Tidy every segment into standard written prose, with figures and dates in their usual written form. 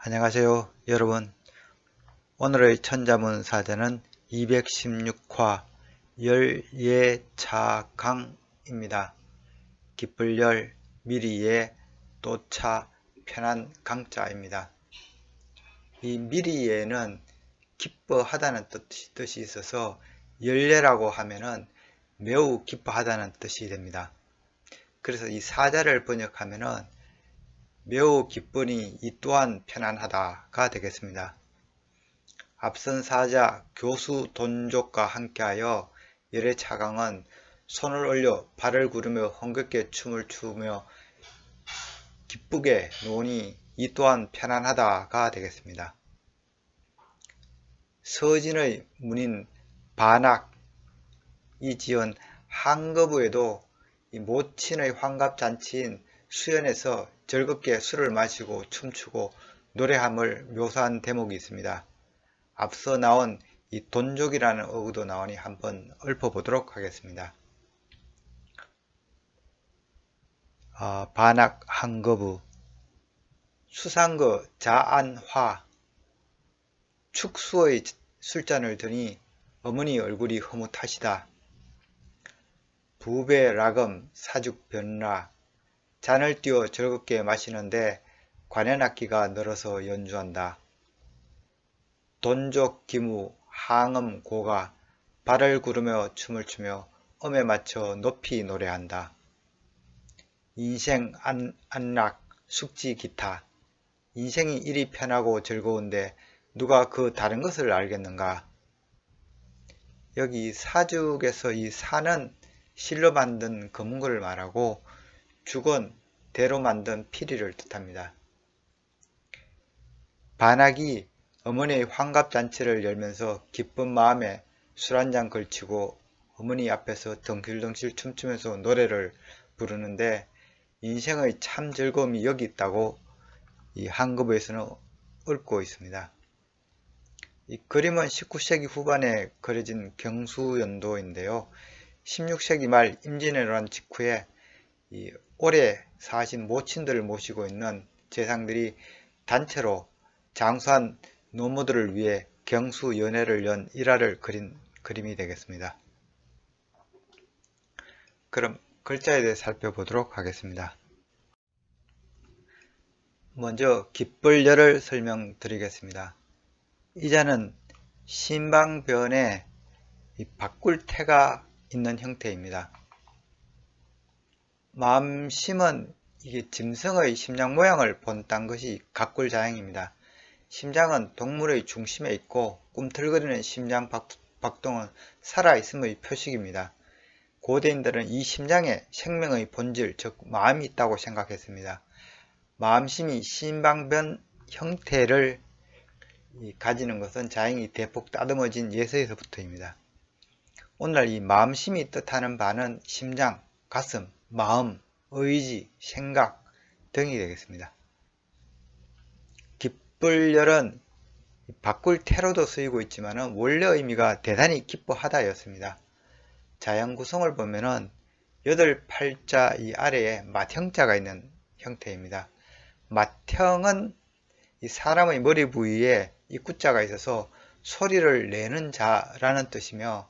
안녕하세요 여러분. 오늘의 천자문 사제는 216화 열예차강입니다. 기쁠열 미리예 또차 편한 강자입니다. 이 미리예는 기뻐하다는 뜻이 있어서 열예라고 하면은 매우 기뻐하다는 뜻이 됩니다. 그래서 이 사자를 번역하면은 매우 기쁘니 이 또한 편안하다가 되겠습니다. 앞선 사자 교수 돈족과 함께하여 열예차강은 손을 올려 발을 구르며 흥겹게 춤을 추며 기쁘게 노니 이 또한 편안하다가 되겠습니다. 서진의 문인 반악이 지은 한거부에도 이 모친의 환갑잔치인 수연에서 즐겁게 술을 마시고 춤추고 노래함을 묘사한 대목이 있습니다. 앞서 나온 이 돈족이라는 어구도 나오니 한번 읊어보도록 하겠습니다. 반악 한거부 수상거 자안화 축수의 술잔을 드니 어머니 얼굴이 흐뭇하시다. 부배 라금 사죽 변라 잔을 띄워 즐겁게 마시는데 관현악기가 늘어서 연주한다. 돈족 기무 항음 고가 발을 구르며 춤을 추며 음에 맞춰 높이 노래한다. 인생 안락 숙지 기타 인생이 이리 편하고 즐거운데 누가 그 다른 것을 알겠는가. 여기 사죽에서 이 사는 실로 만든 검은고를 말하고 죽은 대로 만든 피리를 뜻합니다. 반악이 어머니의 환갑잔치를 열면서 기쁜 마음에 술 한잔 걸치고 어머니 앞에서 덩실덩실 춤추면서 노래를 부르는데 인생의 참 즐거움이 여기 있다고 이 한거부에서는 읊고 있습니다. 이 그림은 19세기 후반에 그려진 경수연도인데요. 16세기 말 임진왜란 직후에 이 오래 사신 모친들을 모시고 있는 제상들이 단체로 장수한 노모들을 위해 경수연회를 연 일화를 그린 그림이 되겠습니다. 그럼 글자에 대해 살펴보도록 하겠습니다. 먼저 기쁠열을 설명드리겠습니다. 이 자는 신방변에 바꿀태가 있는 형태입니다. 마음심은 이게 짐승의 심장 모양을 본딴 것이 각골자형입니다. 심장은 동물의 중심에 있고 꿈틀거리는 심장 박동은 살아있음의 표식입니다. 고대인들은 이 심장에 생명의 본질, 즉 마음이 있다고 생각했습니다. 마음심이 신방변 형태를 가지는 것은 자연이 대폭 따듬어진 예서에서부터입니다. 오늘날 이 마음심이 뜻하는 바는 심장, 가슴, 마음, 의지, 생각 등이 되겠습니다. 기쁠열은 바꿀태로도 쓰이고 있지만 원래 의미가 대단히 기뻐하다 였습니다. 자연 구성을 보면은 8팔자 이 아래에 맏형자가 있는 형태입니다. 맏형은 이 사람의 머리 부위에 이 구자가 있어서 소리를 내는 자라는 뜻이며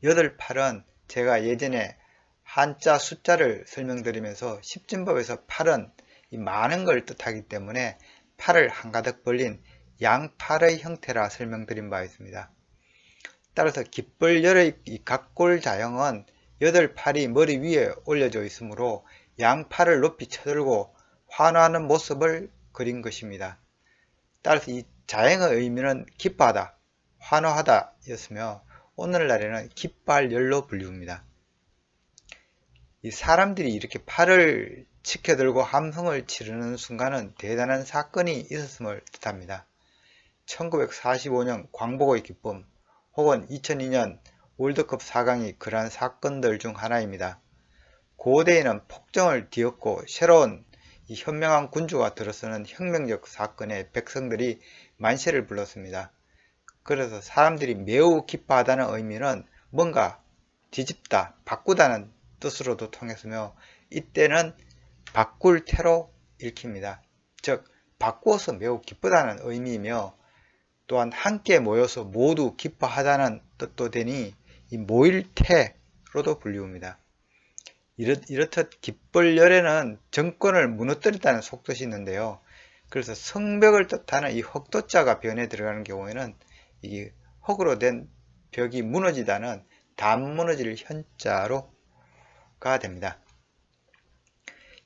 8팔은 제가 예전에 한자 숫자를 설명드리면서 십진법에서 팔은 이 많은 걸 뜻하기 때문에 팔을 한가득 벌린 양팔의 형태라 설명드린 바 있습니다. 따라서 기쁠열의 이 각골자형은 8팔이 머리 위에 올려져 있으므로 양팔을 높이 쳐들고 환호하는 모습을 그린 것입니다. 따라서 이 자형의 의미는 기뻐하다, 환호하다 였으며 오늘날에는 기빨열로 불립니다. 이 사람들이 이렇게 팔을 치켜들고 함성을 치르는 순간은 대단한 사건이 있었음을 뜻합니다. 1945년 광복의 기쁨 혹은 2002년 월드컵 4강이 그러한 사건들 중 하나입니다. 고대에는 폭정을 뒤엎고 새로운 이 현명한 군주가 들어서는 혁명적 사건에 백성들이 만세를 불렀습니다. 그래서 사람들이 매우 기뻐하다는 의미는 뭔가 뒤집다, 바꾸다는 뜻으로도 통했으며 이때는 바꿀태로 읽힙니다. 즉 바꾸어서 매우 기쁘다는 의미이며 또한 함께 모여서 모두 기뻐하다는 뜻도 되니 이 모일태로도 불리웁니다. 이렇듯 기쁠열에는 정권을 무너뜨렸다는 속뜻이 있는데요. 그래서 성벽을 뜻하는 이 흑도자가 변에 들어가는 경우에는 이 흑으로 된 벽이 무너지다는 단무너질 현자로가 됩니다.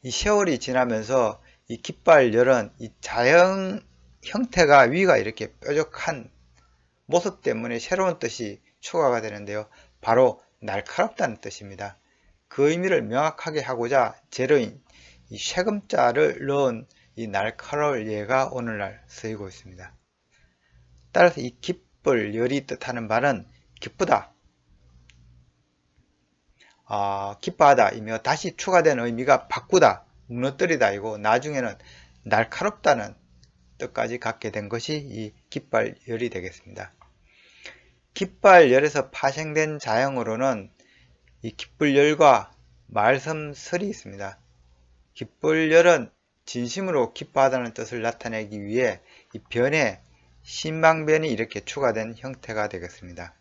이 세월이 지나면서 이 깃발열은 이 자연 형태가 위가 이렇게 뾰족한 모습 때문에 새로운 뜻이 추가가 되는데요. 바로 날카롭다는 뜻입니다. 그 의미를 명확하게 하고자 재료인 이 쇠금자를 넣은 이 날카로울 예가 오늘날 쓰이고 있습니다. 따라서 이 기쁠 열이 뜻하는 바는 기쁘다, 기뻐하다 이며 다시 추가된 의미가 바꾸다, 무너뜨리다 이고 나중에는 날카롭다는 뜻까지 갖게 된 것이 이 깃발열이 되겠습니다. 깃발열에서 파생된 자형으로는 이 깃불열과 말섬설이 있습니다. 깃불열은 진심으로 기뻐하다는 뜻을 나타내기 위해 이 변에 신방변이 이렇게 추가된 형태가 되겠습니다.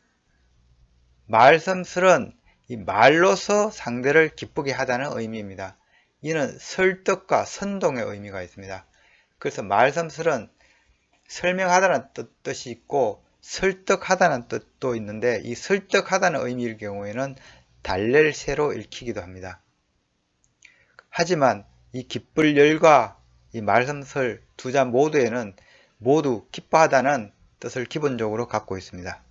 말섬설은 이 말로서 상대를 기쁘게 하다는 의미입니다. 이는 설득과 선동의 의미가 있습니다. 그래서 말섬설은 설명하다는 뜻이 있고 설득하다는 뜻도 있는데 이 설득하다는 의미일 경우에는 달랠새로 읽히기도 합니다. 하지만 이 깃불열과 이 말섬설 두 자 모두에는 모두 기뻐하다는 뜻을 기본적으로 갖고 있습니다.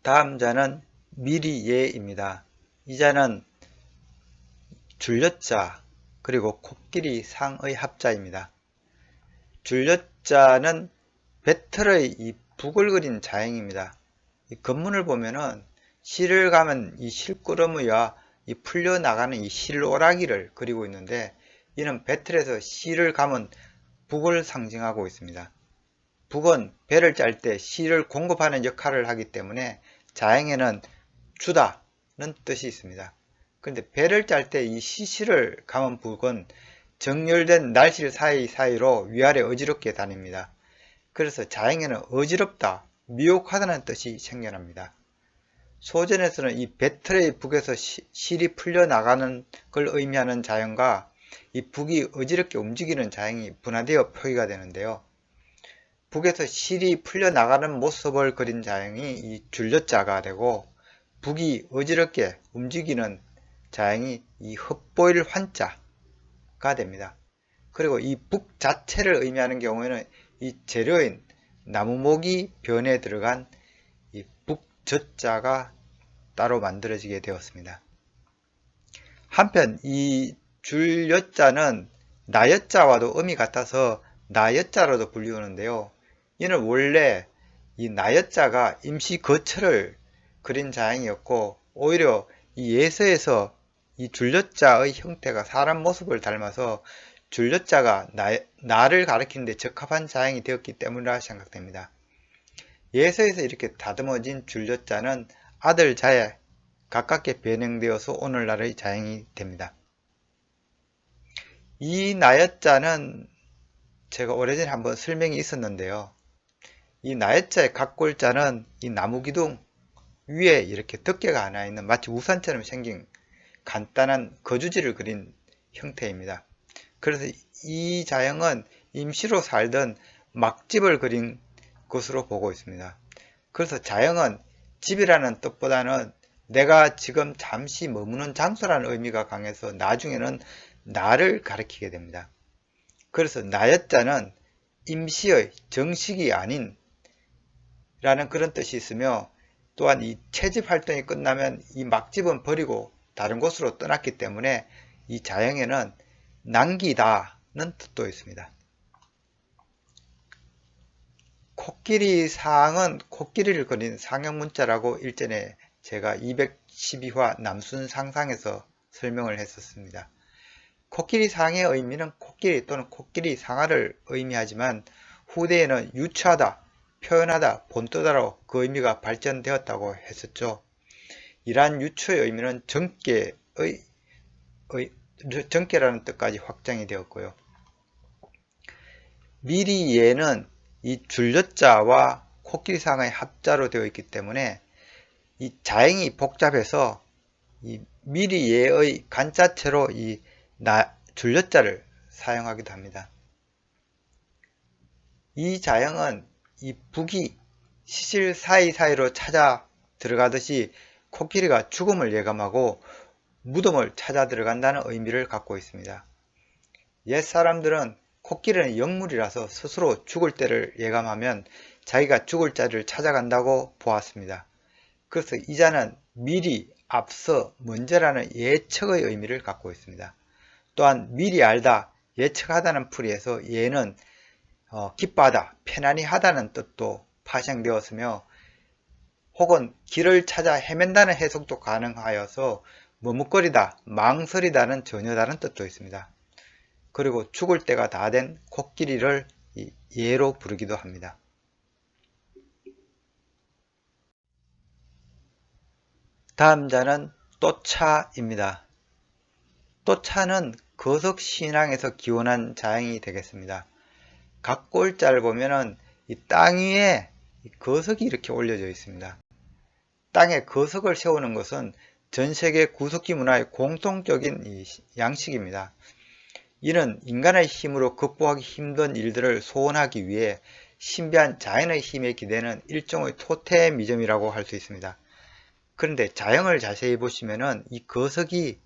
다음 자는 미리예입니다. 이 자는 줄여자 그리고 코끼리 상의 합자입니다. 줄여자는 배틀의 이 북을 그린 자형입니다. 이 건문을 보면은 실을 감은 이 실구름이와 이 풀려나가는 이 실오라기를 그리고 있는데 이는 배틀에서 실을 감은 북을 상징하고 있습니다. 북은 배를 짤 때 실을 공급하는 역할을 하기 때문에 자형에는 주다는 뜻이 있습니다. 그런데 배를 짤 때 이 시실을 감은 북은 정렬된 날실 사이로 위아래 어지럽게 다닙니다. 그래서 자형에는 어지럽다, 미혹하다는 뜻이 생겨납니다. 소전에서는 이 배틀의 북에서 실이 풀려나가는 걸 의미하는 자형과 이 북이 어지럽게 움직이는 자형이 분화되어 표기가 되는데요. 북에서 실이 풀려나가는 모습을 그린 자형이 이 줄여자가 되고 북이 어지럽게 움직이는 자형이 이 헛보일 환자가 됩니다. 그리고 이 북 자체를 의미하는 경우에는 이 재료인 나무목이 변에 들어간 이 북젖자가 따로 만들어지게 되었습니다. 한편 이 줄여자는 나여자와도 음이 같아서 나여자로도 불리우는데요. 이는 원래 이 나여자가 임시 거처를 그린 자형이었고 오히려 이 예서에서 이 줄여자의 형태가 사람 모습을 닮아서 줄여자가 나를 가리키는 데 적합한 자형이 되었기 때문이라 생각됩니다. 예서에서 이렇게 다듬어진 줄여자는 아들 자에 가깝게 변형되어서 오늘날의 자형이 됩니다. 이 나여자는 제가 오래전에 한번 설명이 있었는데요. 이 나여자의 각골자는 이 나무기둥 위에 이렇게 덮개가 하나 있는 마치 우산처럼 생긴 간단한 거주지를 그린 형태입니다. 그래서 이 자형은 임시로 살던 막집을 그린 것으로 보고 있습니다. 그래서 자형은 집이라는 뜻보다는 내가 지금 잠시 머무는 장소라는 의미가 강해서 나중에는 나를 가리키게 됩니다. 그래서 나여자는 임시의 정식이 아닌 라는 그런 뜻이 있으며 또한 이 채집 활동이 끝나면 이 막집은 버리고 다른 곳으로 떠났기 때문에 이 자형에는 남기다는 뜻도 있습니다. 코끼리 상은 코끼리를 그린 상형문자라고 일전에 제가 212화 남순상상에서 설명을 했었습니다. 코끼리 상의 의미는 코끼리 또는 코끼리 상아를 의미하지만 후대에는 유추하다, 표현하다, 본떠다로 그 의미가 발전되었다고 했었죠. 이러한 유추의 의미는 정계의 정께라는 뜻까지 확장이 되었고요. 미리예는 이 줄여자와 코끼리상의 합자로 되어 있기 때문에 이 자행이 복잡해서 이 미리예의 간자체로 이 줄여자를 사용하기도 합니다. 이 자형은 이 북이 시실 사이사이로 찾아 들어가듯이 코끼리가 죽음을 예감하고 무덤을 찾아 들어간다는 의미를 갖고 있습니다. 옛 사람들은 코끼리는 영물이라서 스스로 죽을 때를 예감하면 자기가 죽을 자리를 찾아간다고 보았습니다. 그래서 이 자는 미리, 앞서, 먼저라는 예측의 의미를 갖고 있습니다. 또한 미리 알다, 예측하다는 풀이에서 예는 기뻐하다, 편안히 하다는 뜻도 파생되었으며 혹은 길을 찾아 헤맨다는 해석도 가능하여서 머뭇거리다, 망설이다는 전혀 다른 뜻도 있습니다. 그리고 죽을 때가 다 된 코끼리를 예로 부르기도 합니다. 다음 자는 또차입니다. 또차는 거석신앙에서 기원한 자형이 되겠습니다. 각골자를 보면은 이 땅 위에 거석이 이렇게 올려져 있습니다. 땅에 거석을 세우는 것은 전 세계 구석기 문화의 공통적인 양식입니다. 이는 인간의 힘으로 극복하기 힘든 일들을 소원하기 위해 신비한 자연의 힘에 기대는 일종의 토테미즘이라고 할 수 있습니다. 그런데 자형을 자세히 보시면은 이 거석이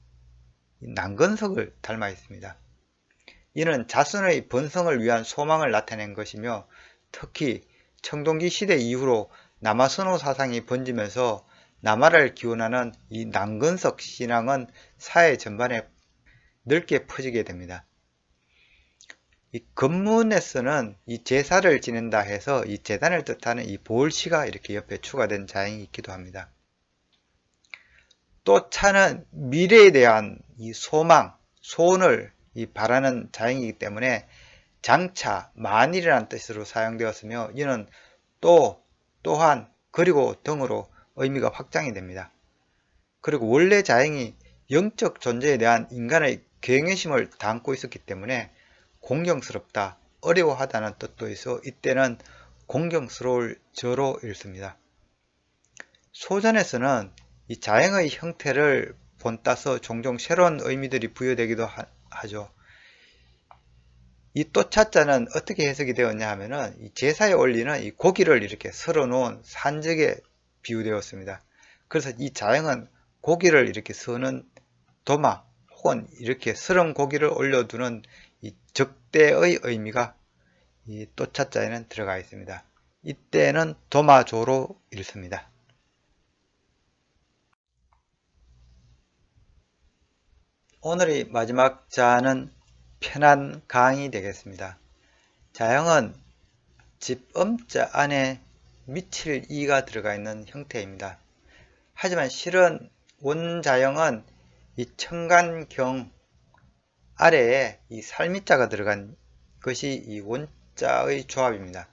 난건석을 닮아 있습니다. 이는 자손의 번성을 위한 소망을 나타낸 것이며 특히 청동기 시대 이후로 남아선호 사상이 번지면서 남아를 기원하는 이 난건석 신앙은 사회 전반에 넓게 퍼지게 됩니다. 이 건문에서는 이 제사를 지낸다 해서 이 제단을 뜻하는 이 보울시가 이렇게 옆에 추가된 자형이 있기도 합니다. 또 차는 미래에 대한 이 소망, 소원을 바라는 자형이기 때문에 장차, 만일이라는 뜻으로 사용되었으며 이는 또, 또한, 그리고 등으로 의미가 확장이 됩니다. 그리고 원래 자형이 영적 존재에 대한 인간의 경외심을 담고 있었기 때문에 공경스럽다, 어려워하다는 뜻도 있어 이때는 공경스러울 저로 읽습니다. 소전에서는 이 자형의 형태를 본따서 종종 새로운 의미들이 부여되기도 하죠. 이 또차자는 어떻게 해석이 되었냐 하면은 이 제사에 올리는 이 고기를 이렇게 썰어 놓은 산적에 비유되었습니다. 그래서 이 자형은 고기를 이렇게 서는 도마 혹은 이렇게 썰은 고기를 올려두는 이 적대의 의미가 이 또차자에는 들어가 있습니다. 이때는 도마조로 읽습니다. 오늘의 마지막 자는 편한 강이 되겠습니다. 자형은 집음자 안에 미칠 이가 들어가 있는 형태입니다. 하지만 실은 원자형은 이 청간경 아래에 이 살미자가 들어간 것이 이 원자의 조합입니다.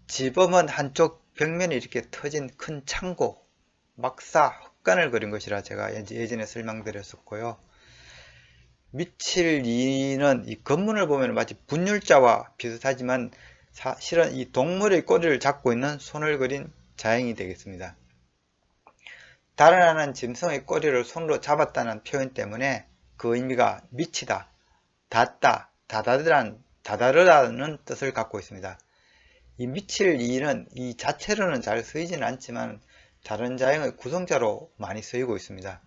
집음은 한쪽 벽면이 이렇게 터진 큰 창고, 막사, 헛간을 그린 것이라 제가 예전에 설명드렸었고요. 미칠 이는 이 건문을 보면 마치 분율자와 비슷하지만 사실은 이 동물의 꼬리를 잡고 있는 손을 그린 자형이 되겠습니다. 달아나는 짐승의 꼬리를 손으로 잡았다는 표현 때문에 그 의미가 미치다, 닿다, 다다르다는 뜻을 갖고 있습니다. 이 미칠 이는 이 자체로는 잘 쓰이지는 않지만 다른 자형의 구성자로 많이 쓰이고 있습니다.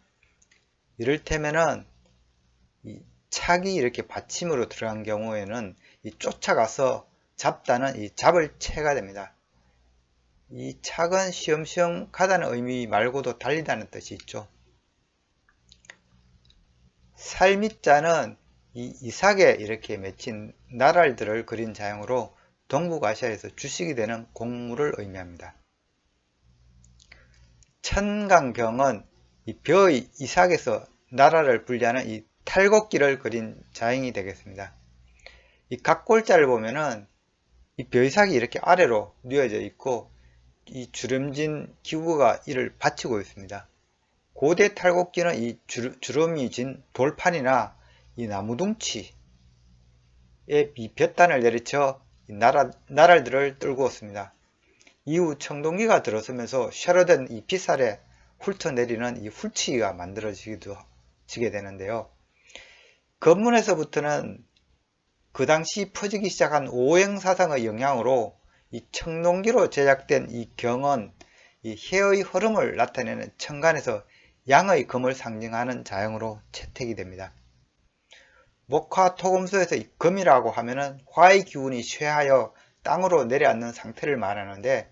이를테면은 이 착이 이렇게 받침으로 들어간 경우에는 이 쫓아가서 잡다는 이 잡을 채가 됩니다. 이 착은 쉬엄쉬엄 가다는 의미 말고도 달리다는 뜻이 있죠. 살미자는 이 이삭에 이렇게 맺힌 나랄들을 그린 자형으로 동북아시아에서 주식이 되는 곡물을 의미합니다. 천강경은 이 벼의 이삭에서 나라를 분리하는 이 탈곡기를 그린 자형이 되겠습니다. 이 각골자를 보면은 이 벼이삭이 이렇게 아래로 뉘어져 있고 이 주름진 기구가 이를 받치고 있습니다. 고대 탈곡기는 이 주름이 진 돌판이나 이 나무둥치에 이 볕단을 내리쳐 나랄들을 떨구었습니다. 이후 청동기가 들어서면서 쇠로된 이 빗살에 훑어내리는 이 훌치기가 만들어지게 되는데요. 건문에서부터는 그 당시 퍼지기 시작한 오행사상의 영향으로 이 청동기로 제작된 이 경은 이 해의 흐름을 나타내는 천간에서 양의 금을 상징하는 자형으로 채택이 됩니다. 목화토금수에서 이 금이라고 하면은 화의 기운이 쇠하여 땅으로 내려앉는 상태를 말하는데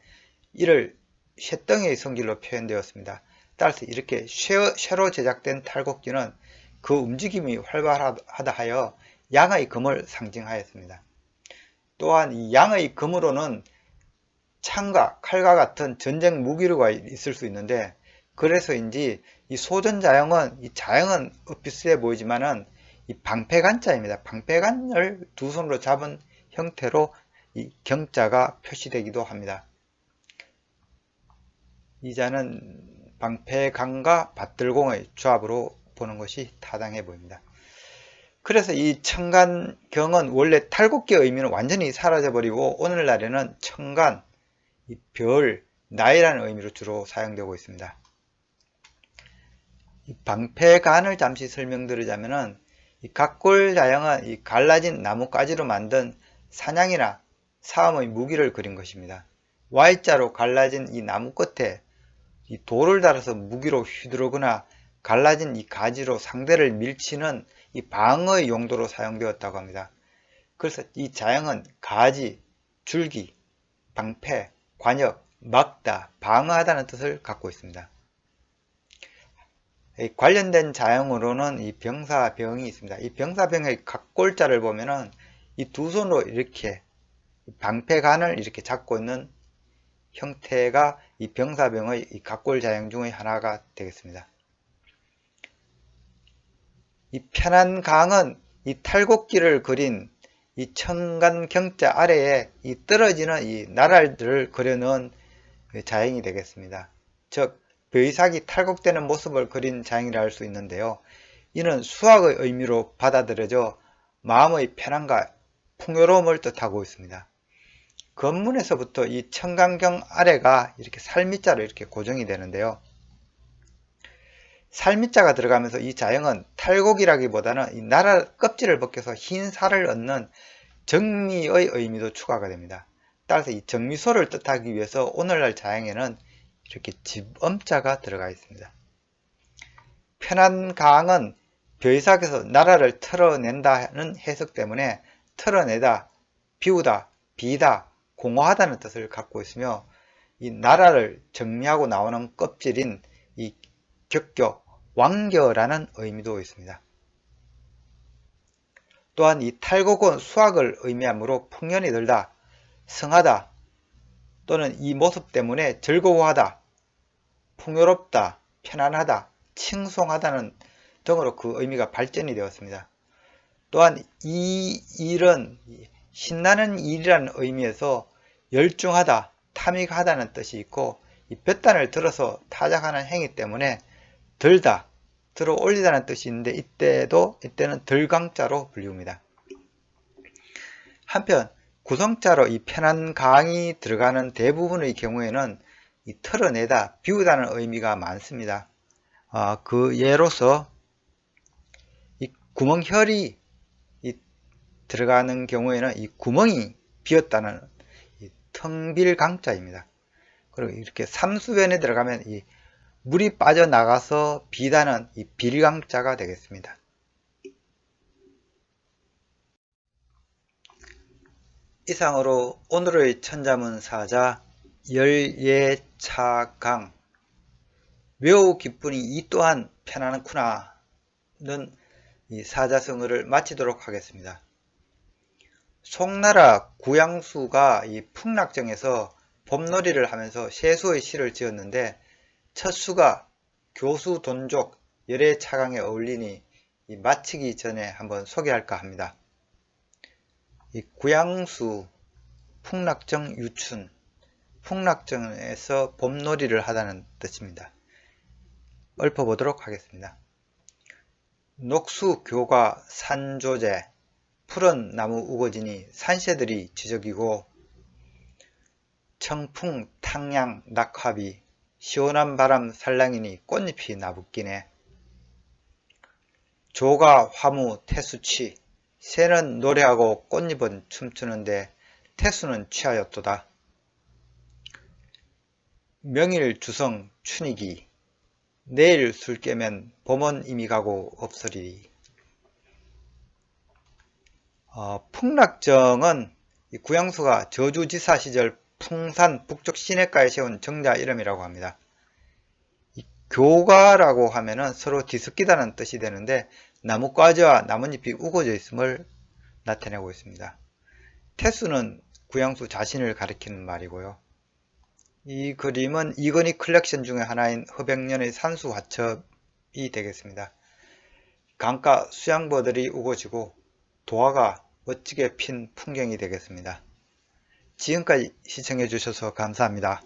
이를 쇠덩이의 성질로 표현되었습니다. 따라서 이렇게 쇠로 제작된 탈곡기는 그 움직임이 활발하다 하여 양의 금을 상징하였습니다. 또한 이 양의 금으로는 창과 칼과 같은 전쟁 무기류가 있을 수 있는데 그래서인지 이 소전자형은 이 자형은 비슷해 보이지만은 이 방패간자입니다. 방패간을 두 손으로 잡은 형태로 이 경자가 표시되기도 합니다. 이 자는 방패간과 밭들공의 조합으로 보는 것이 타당해 보입니다. 그래서 이 청간경은 원래 탈곡기의 의미는 완전히 사라져버리고 오늘날에는 청간, 별, 나이라는 의미로 주로 사용되고 있습니다. 이 방패간을 잠시 설명드리자면은 이 각골자형은 이 갈라진 나뭇가지로 만든 사냥이나 싸움의 무기를 그린 것입니다. Y자로 갈라진 이 나무 끝에 이 돌을 달아서 무기로 휘두르거나 갈라진 이 가지로 상대를 밀치는 이 방어의 용도로 사용되었다고 합니다. 그래서 이 자형은 가지, 줄기, 방패, 관역, 막다, 방어하다는 뜻을 갖고 있습니다. 관련된 자형으로는 이 병사병이 있습니다. 이 병사병의 각골자를 보면은 이 두 손으로 이렇게 방패관을 이렇게 잡고 있는 형태가 이 병사병의 이 각골자형 중의 하나가 되겠습니다. 이 편안강은 이 탈곡기를 그린 이 청간경자 아래에 이 떨어지는 이 나랄들을 그려놓은 자형이 되겠습니다. 즉 벼이삭이 탈곡되는 모습을 그린 자형이라 할 수 있는데요. 이는 수학의 의미로 받아들여져 마음의 편안과 풍요로움을 뜻하고 있습니다. 건문에서부터 이 청간경 아래가 이렇게 살미자로 이렇게 고정이 되는데요. 살미자가 들어가면서 이 자형은 탈곡이라기보다는 이 나랄 껍질을 벗겨서 흰 살을 얻는 정미의 의미도 추가가 됩니다. 따라서 이 정미소를 뜻하기 위해서 오늘날 자형에는 이렇게 집엄자가 들어가 있습니다. 편안강은 벼이삭에서 나라를 털어낸다는 해석 때문에 털어내다, 비우다, 비다, 공허하다는 뜻을 갖고 있으며 이 나라를 정미하고 나오는 껍질인 이 격교, 완교라는 의미도 있습니다. 또한 이 탈곡은 수학을 의미하므로 풍년이 들다, 성하다 또는 이 모습 때문에 즐거워하다, 풍요롭다, 편안하다, 칭송하다는 등으로 그 의미가 발전이 되었습니다. 또한 이 일은 신나는 일이라는 의미에서 열중하다, 탐닉하다는 뜻이 있고 이 볕단을 들어서 타작하는 행위 때문에 들다, 들어 올리다는 뜻이 있는데 이때는 들강자로 불리웁니다. 한편 구성자로 이 편안강이 들어가는 대부분의 경우에는 이 털어내다, 비우다는 의미가 많습니다. 그 예로서 이 구멍혈이 들어가는 경우에는 이 구멍이 비었다는 텅빌강자입니다. 그리고 이렇게 삼수변에 들어가면 이 물이 빠져나가서 비다는 이 빌강자가 되겠습니다. 이상으로 오늘의 천자문 사자 열예차강 매우 기쁘니 이 또한 편안하구나는 이 사자성어를 마치도록 하겠습니다. 송나라 구양수가 이 풍락정에서 봄놀이를 하면서 세수의 시를 지었는데 첫 수가 교수 돈족 열애차강에 어울리니 마치기 전에 한번 소개할까 합니다. 이 구양수 풍락정 유춘 풍락정에서 봄놀이를 하다는 뜻입니다. 읊어보도록 하겠습니다. 녹수 교가 산조제 푸른 나무 우거지니 산새들이 지저귀고 청풍 탕양 낙화비 시원한 바람 살랑이니 꽃잎이 나붓기네. 조가 화무 태수취 새는 노래하고 꽃잎은 춤추는데 태수는 취하였도다. 명일 주성 춘이기 내일 술 깨면 봄은 이미 가고 없으리리. 풍락정은 구양수가 저주지사 시절 풍산 북쪽 시냇가에 세운 정자 이름이라고 합니다. 교가라고 하면은 서로 뒤섞이다는 뜻이 되는데 나뭇가지와 나뭇잎이 우거져 있음을 나타내고 있습니다. 태수는 구양수 자신을 가리키는 말이고요. 이 그림은 이건희 컬렉션 중에 하나인 허백년의 산수화첩이 되겠습니다. 강가 수양버들이 우거지고 도화가 멋지게 핀 풍경이 되겠습니다. 지금까지 시청해 주셔서 감사합니다.